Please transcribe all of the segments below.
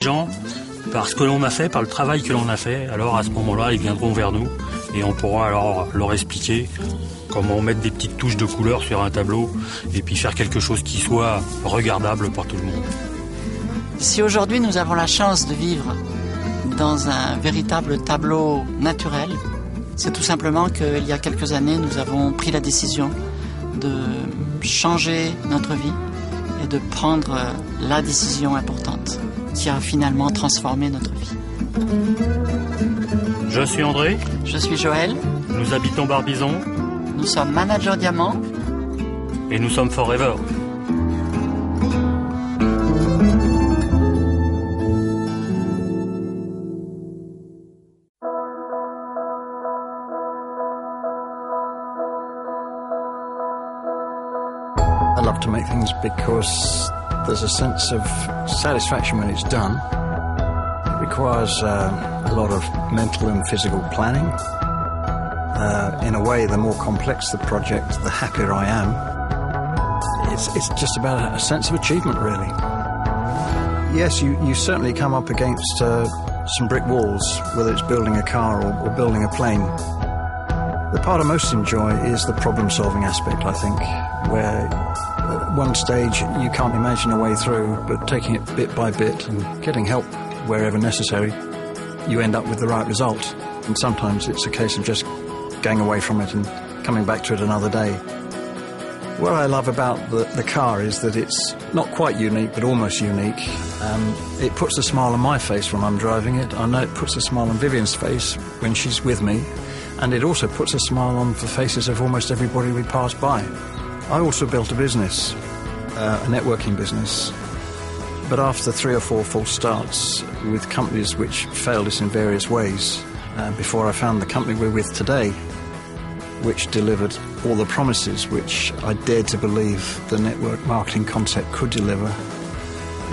gens, par ce que l'on a fait, par le travail que l'on a fait, alors à ce moment-là, ils viendront vers nous et on pourra alors leur expliquer comment mettre des petites touches de couleur sur un tableau et puis faire quelque chose qui soit regardable par tout le monde. Si aujourd'hui nous avons la chance de vivre dans un véritable tableau naturel, c'est tout simplement qu'il y a quelques années, nous avons pris la décision de changer notre vie et de prendre la décision importante qui a finalement transformé notre vie. Je suis André. Je suis Joël. Nous habitons Barbizon. Nous sommes managers diamant. Et nous sommes forever. I love to make things because there's a sense of satisfaction when it's done. It requires a lot of mental and physical planning. In a way, the more complex the project, the happier I am. It's just about a sense of achievement, really. Yes, you certainly come up against some brick walls, whether it's building a car or building a plane. The part I most enjoy is the problem-solving aspect, I think, where at one stage you can't imagine a way through, but taking it bit by bit and getting help wherever necessary, you end up with the right result. And sometimes it's a case of just going away from it and coming back to it another day. What I love about the car is that it's not quite unique, but almost unique. It puts a smile on my face when I'm driving it. I know it puts a smile on Vivian's face when she's with me. And it also puts a smile on the faces of almost everybody we pass by. I also built a business, a networking business. But after 3 or 4 false starts with companies which failed us in various ways, before I found the company we're with today, which delivered all the promises which I dared to believe the network marketing concept could deliver,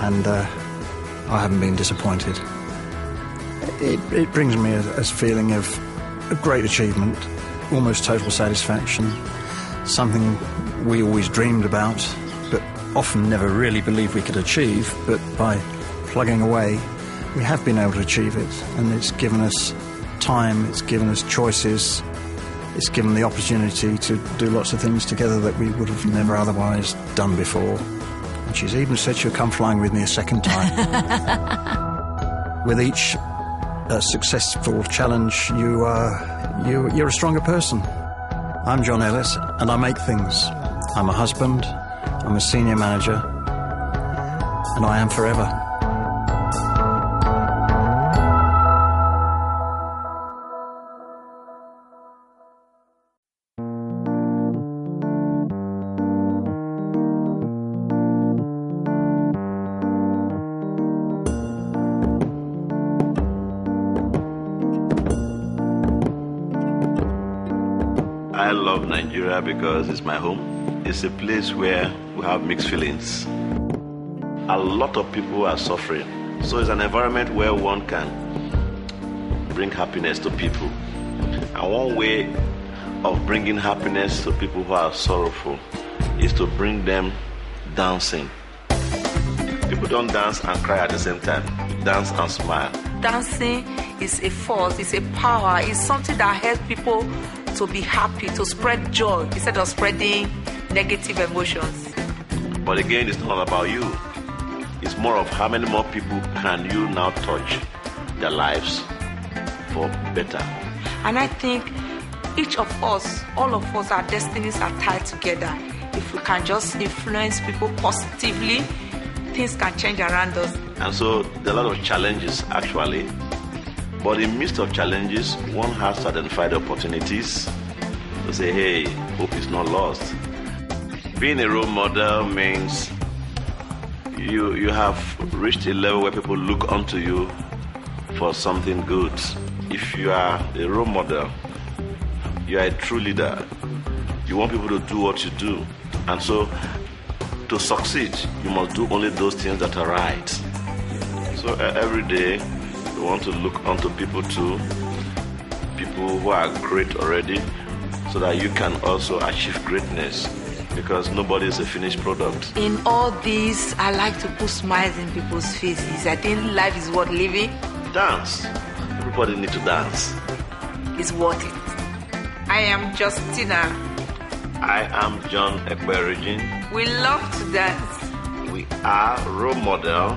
and I haven't been disappointed. It brings me a feeling of great achievement, almost total satisfaction, something we always dreamed about, but often never really believed we could achieve, but by plugging away, we have been able to achieve it, and it's given us time, it's given us choices, it's given the opportunity to do lots of things together that we would have never otherwise done before. And she's even said she'll come flying with me a second time. With each successful challenge, you're a stronger person. I'm John Ellis, and I make things. I'm a husband, I'm a senior manager, and I am forever. I love Nigeria because it's my home. It's a place where we have mixed feelings. A lot of people are suffering. So it's an environment where one can bring happiness to people. And one way of bringing happiness to people who are sorrowful is to bring them dancing. People don't dance and cry at the same time. Dance and smile. Dancing is a force, it's a power, it's something that helps people to be happy, to spread joy instead of spreading negative emotions. But again, it's not about you. It's more of how many more people can you now touch their lives for better. And I think each of us, all of us, our destinies are tied together. If we can just influence people positively, things can change around us. And so there are a lot of challenges actually. But in the midst of challenges, one has to identify the opportunities to say, hey, hope is not lost. Being a role model means you have reached a level where people look onto you for something good. If you are a role model, you are a true leader. You want people to do what you do. And so to succeed, you must do only those things that are right. So every day, we want to look onto people too, people who are great already, so that you can also achieve greatness. because nobody is a finished product. In all this, I like to put smiles in people's faces. I think life is worth living. Dance. Everybody needs to dance. It's worth it. I am Justina. I am John Ekberigin. We love to dance. We are role model.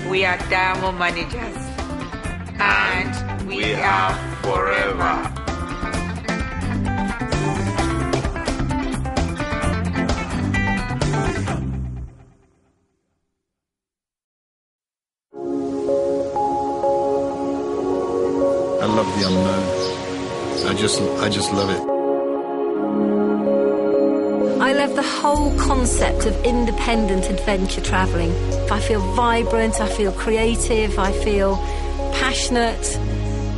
We are diamond managers. And we are forever. I love the unknown. I just love it. I love the whole concept of independent adventure travelling. I feel vibrant, I feel creative, I feel passionate,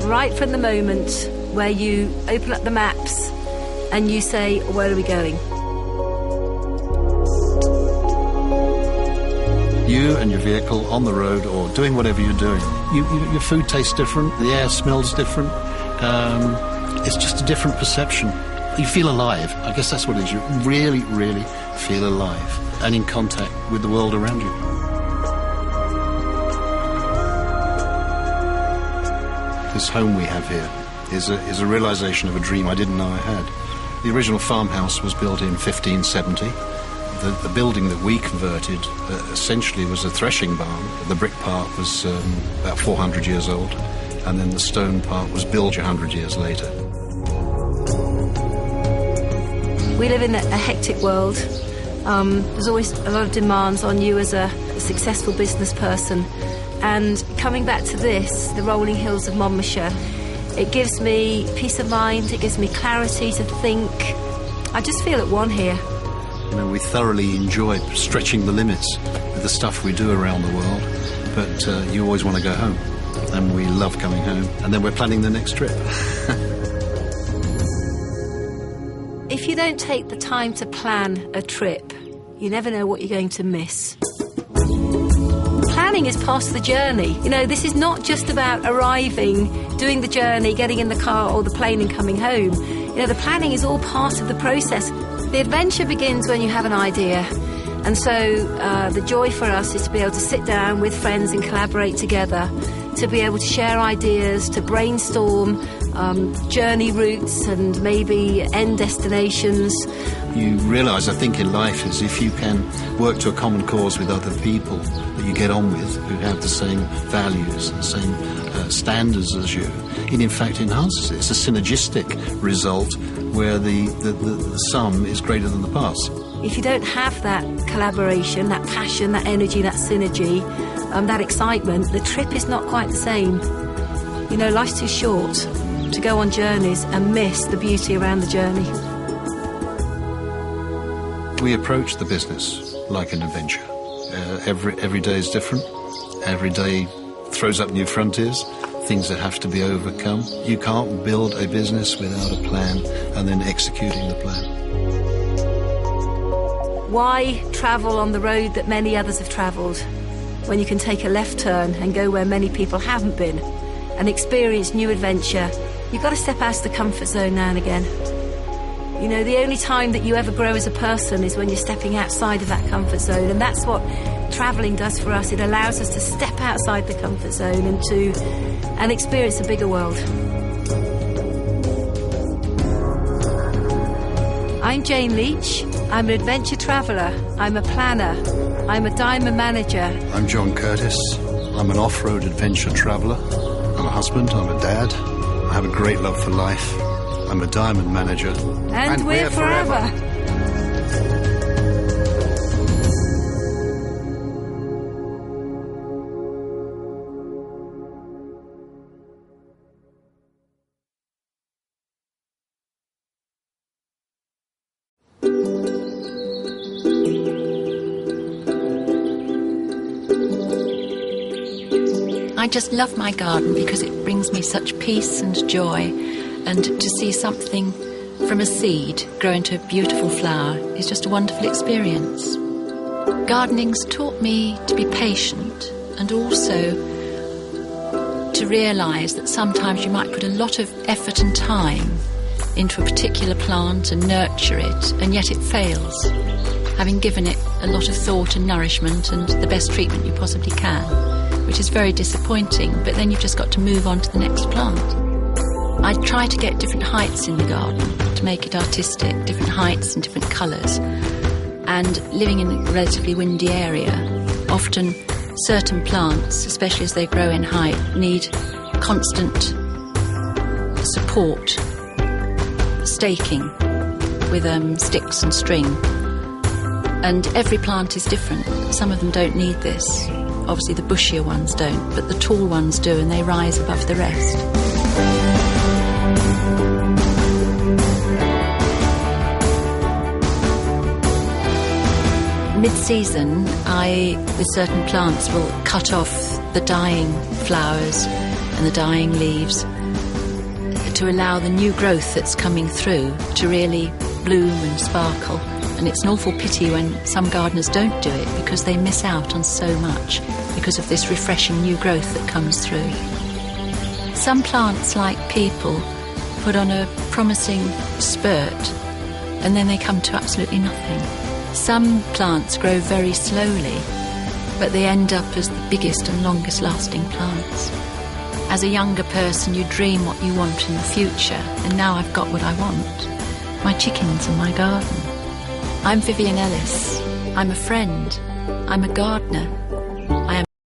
right from the moment where you open up the maps and you say, where are we going? You and your vehicle on the road or doing whatever you're doing, your food tastes different, the air smells different. It's just a different perception. You feel alive. I guess that's what it is. You really, really feel alive and in contact with the world around you. This home we have here is a realization of a dream I didn't know I had. The original farmhouse was built in 1570. The building that we converted essentially was a threshing barn. The brick part was about 400 years old, and then the stone part was built 100 years later. We live in a hectic world. There's always a lot of demands on you as a successful business person. And coming back to this, the rolling hills of Monmouthshire, it gives me peace of mind, it gives me clarity to think. I just feel at one here. You know, we thoroughly enjoy stretching the limits with the stuff we do around the world, but you always want to go home, and we love coming home, and then we're planning the next trip. If you don't take the time to plan a trip, you never know what you're going to miss. Planning is part of the journey. You know, this is not just about arriving, doing the journey, getting in the car or the plane and coming home. You know, the planning is all part of the process. The adventure begins when you have an idea. And so the joy for us is to be able to sit down with friends and collaborate together, to be able to share ideas, to brainstorm journey routes and maybe end destinations. You realise, I think, in life is if you can work to a common cause with other people that you get on with, who have the same values and same standards as you, it in fact enhances it. It's a synergistic result where the sum is greater than the parts. If you don't have that collaboration, that passion, that energy, that synergy, that excitement, the trip is not quite the same. You know, life's too short to go on journeys and miss the beauty around the journey. We approach the business like an adventure. Every day is different. Every day throws up new frontiers, things that have to be overcome. You can't build a business without a plan and then executing the plan. Why travel on the road that many others have travelled when you can take a left turn and go where many people haven't been and experience new adventure? You've got to step out of the comfort zone now and again. You know, the only time that you ever grow as a person is when you're stepping outside of that comfort zone, and that's what travelling does for us. It allows us to step outside the comfort zone and experience a bigger world. I'm Jane Leach. I'm an adventure traveller. I'm a planner. I'm a diamond manager. I'm John Curtis. I'm an off-road adventure traveller. I'm a husband. I'm a dad. I have a great love for life. I'm a diamond manager. And we're forever. I just love my garden because it brings me such peace and joy, and to see something from a seed grow into a beautiful flower is just a wonderful experience. Gardening's taught me to be patient and also to realise that sometimes you might put a lot of effort and time into a particular plant and nurture it, and yet it fails, having given it a lot of thought and nourishment and the best treatment you possibly can, which is very disappointing, but then you've just got to move on to the next plant. I try to get different heights in the garden to make it artistic, different heights and different colours. And living in a relatively windy area, often certain plants, especially as they grow in height, need constant support, staking with sticks and string. And every plant is different. Some of them don't need this. Obviously the bushier ones don't, but the tall ones do, and they rise above the rest. Mid-season, with certain plants, will cut off the dying flowers and the dying leaves to allow the new growth that's coming through to really bloom and sparkle. And it's an awful pity when some gardeners don't do it, because they miss out on so much because of this refreshing new growth that comes through. Some plants, like people, put on a promising spurt and then they come to absolutely nothing. Some plants grow very slowly, but they end up as the biggest and longest lasting plants. As a younger person, you dream what you want in the future, and now I've got what I want. My chickens and my garden. I'm Vivian Ellis. I'm a friend. I'm a gardener.